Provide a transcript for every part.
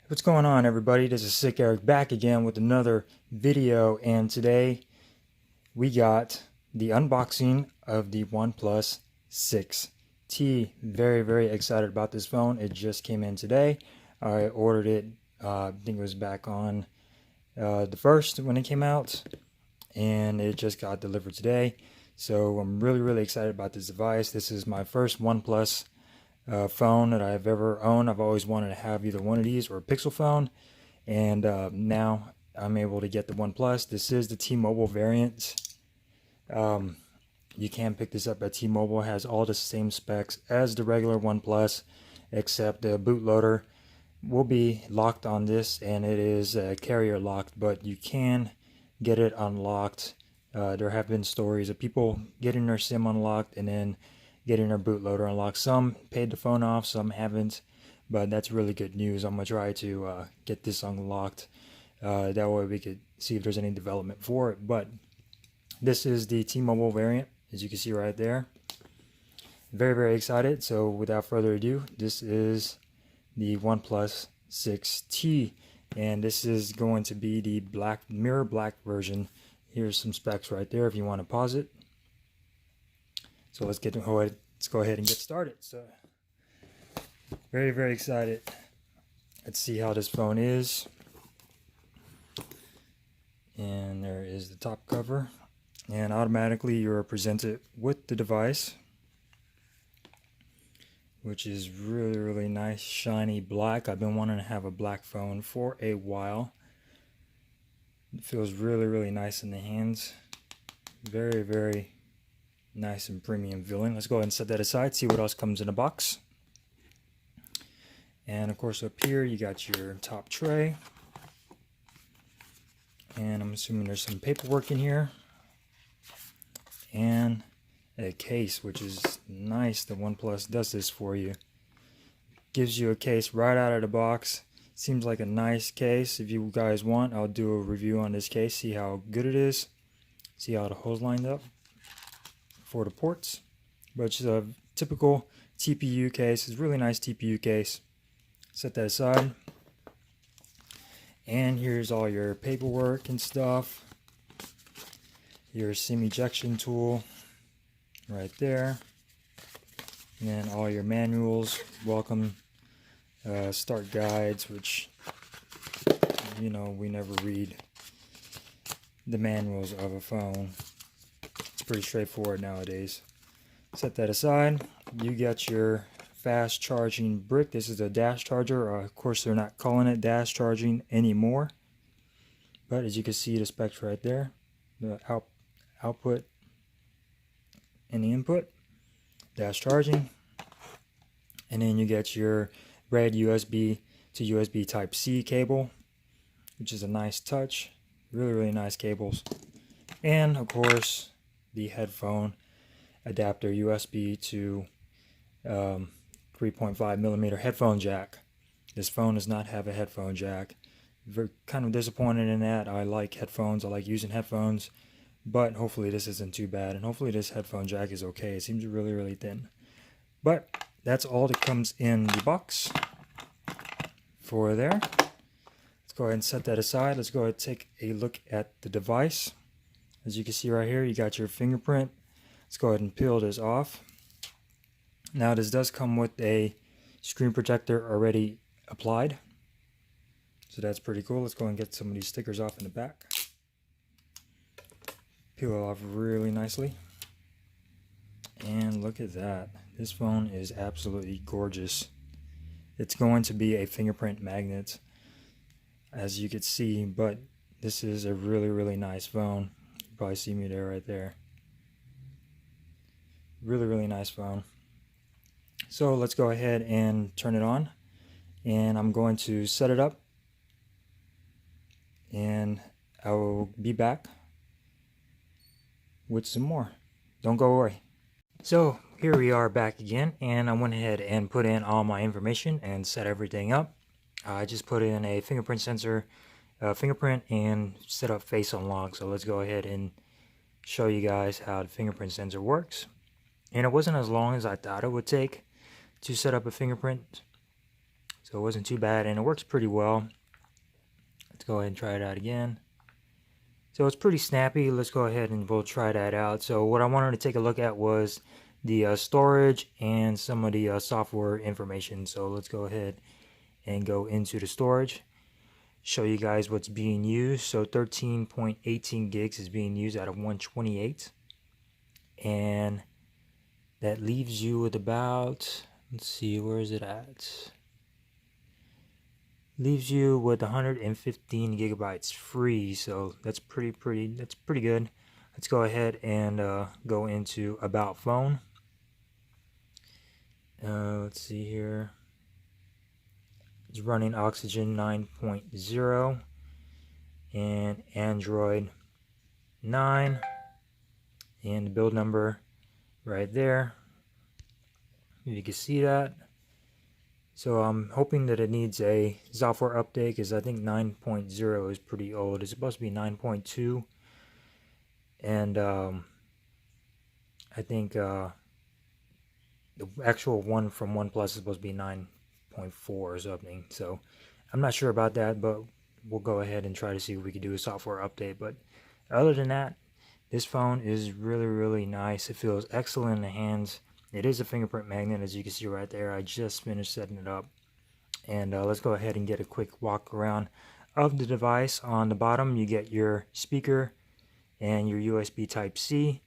What's going on, everybody? This is Sick Eric back again with another video, and today we got the unboxing of the OnePlus 6T. Very excited about this phone. It just came in today. I ordered it, I think it was back on the 1st when it came out, and it just got delivered today. So I'm really excited about this device. This is my first OnePlus phone that I've ever owned. I've always wanted to have either one of these or a Pixel phone, and now I'm able to get the OnePlus. This is the T-Mobile variant. You can pick this up at T-Mobile. It has all the same specs as the regular OnePlus, except the bootloader will be locked on this, and it is carrier locked, but you can get it unlocked. There have been stories of people getting their SIM unlocked and then getting their bootloader unlocked. Some paid the phone off, some haven't, but that's really good news. I'm gonna try to get this unlocked. That way we could see if there's any development for it. But this is the T-Mobile variant, as you can see right there. Very excited. So without further ado, this is the OnePlus 6T, and this is going to be the mirror black version. Here's some specs right there if you want to pause it. So let's go ahead and get started. So very excited. Let's see how this phone is. And there is the top cover, and automatically you're presented with the device, which is really nice, shiny black. I've been wanting to have a black phone for a while. It feels really nice in the hands. Very nice and premium feeling. Let's go ahead and set that aside, see what else comes in the box. And of course up here you got your top tray, and I'm assuming there's some paperwork in here, and a case, which is nice. The OnePlus does this for you. Gives you a case right out of the box. Seems like a nice case. If you guys want, I'll do a review on this case, see how good it is, see how the holes lined up for the ports. But it's a typical TPU case. It's a really nice TPU case. Set that aside. And here's all your paperwork and stuff. Your SIM ejection tool right there. And then all your manuals, welcome start guides, which, you know, we never read the manuals of a phone. It's pretty straightforward nowadays. Set that aside. You got your fast charging brick. This is a dash charger. Of course, they're not calling it dash charging anymore, but as you can see, the specs right there, the output and the input, dash charging. And then you get your red USB to USB Type-C cable, which is a nice touch. Really nice cables. And of course the headphone adapter, USB to 3.5 millimeter headphone jack. This phone does not have a headphone jack. Kind of disappointed in that. I like headphones, I like using headphones, but hopefully this isn't too bad, and hopefully this headphone jack is okay. It seems really thin. But that's all that comes in the box for there. Let's go ahead and set that aside. Let's go ahead and take a look at the device. As you can see right here, you got your fingerprint. Let's go ahead and peel this off. Now this does come with a screen protector already applied, so that's pretty cool. Let's go and get some of these stickers off in the back. Peel it off really nicely. And look at that. This phone is absolutely gorgeous. It's going to be a fingerprint magnet, as you can see, but this is a really nice phone. You probably see me there right there. Really nice phone. So let's go ahead and turn it on, and I'm going to set it up, and I will be back with some more. Don't go away. So here we are back again, and I went ahead and put in all my information and set everything up. I just put in a fingerprint sensor, fingerprint, and set up face unlock. So let's go ahead and show you guys how the fingerprint sensor works. And it wasn't as long as I thought it would take to set up a fingerprint So it wasn't too bad, and it works pretty well. Let's go ahead and try it out again. So it's pretty snappy. Let's go ahead and we'll try that out. So what I wanted to take a look at was the storage and some of the software information. So let's go ahead and go into the storage, show you guys what's being used. So 13.18 gigs is being used out of 128, and that leaves you with about, let's see, where is it at? Leaves you with 115 gigabytes free, so that's pretty good. Let's go ahead and go into about phone. Let's see here. It's running Oxygen 9.0 and Android 9, and the build number right there. You can see that. So I'm hoping that it needs a software update, because I think 9.0 is pretty old. It's supposed to be 9.2, and I think the actual one from OnePlus is supposed to be 9.4 or something. So I'm not sure about that, but we'll go ahead and try to see if we can do a software update. But other than that, this phone is really nice. It feels excellent in the hands. It is a fingerprint magnet, as you can see right there. I just finished setting it up. And let's go ahead and get a quick walk around of the device. On the bottom, you get your speaker and your USB Type-C.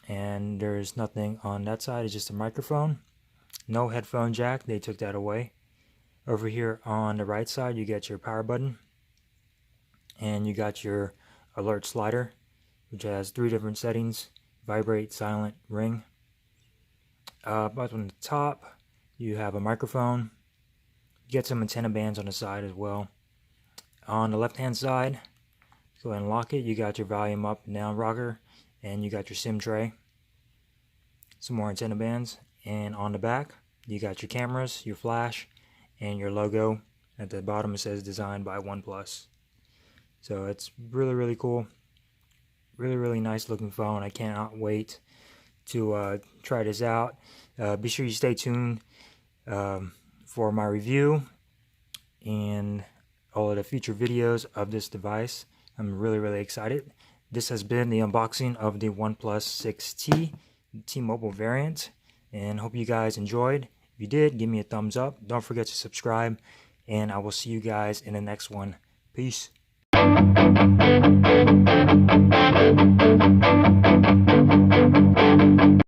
And there's nothing on that side. It's just a microphone. No headphone jack. They took that away. Over here on the right side, you get your power button. And you got your alert slider, which has 3 different settings: vibrate, silent, ring. Up on the top, you have a microphone. You get some antenna bands on the side as well. On the left hand side, go ahead and lock it. You got your volume up and down rocker, and you got your SIM tray. Some more antenna bands. And on the back, you got your cameras, your flash, and your logo. At the bottom, it says designed by OnePlus. So it's really cool. Really nice looking phone. I cannot wait to try this out. Be sure you stay tuned for my review and all of the future videos of this device. I'm really excited. This has been the unboxing of the OnePlus 6T T-Mobile variant, and hope you guys enjoyed. If you did, give me a thumbs up. Don't forget to subscribe, and I will see you guys in the next one. Peace.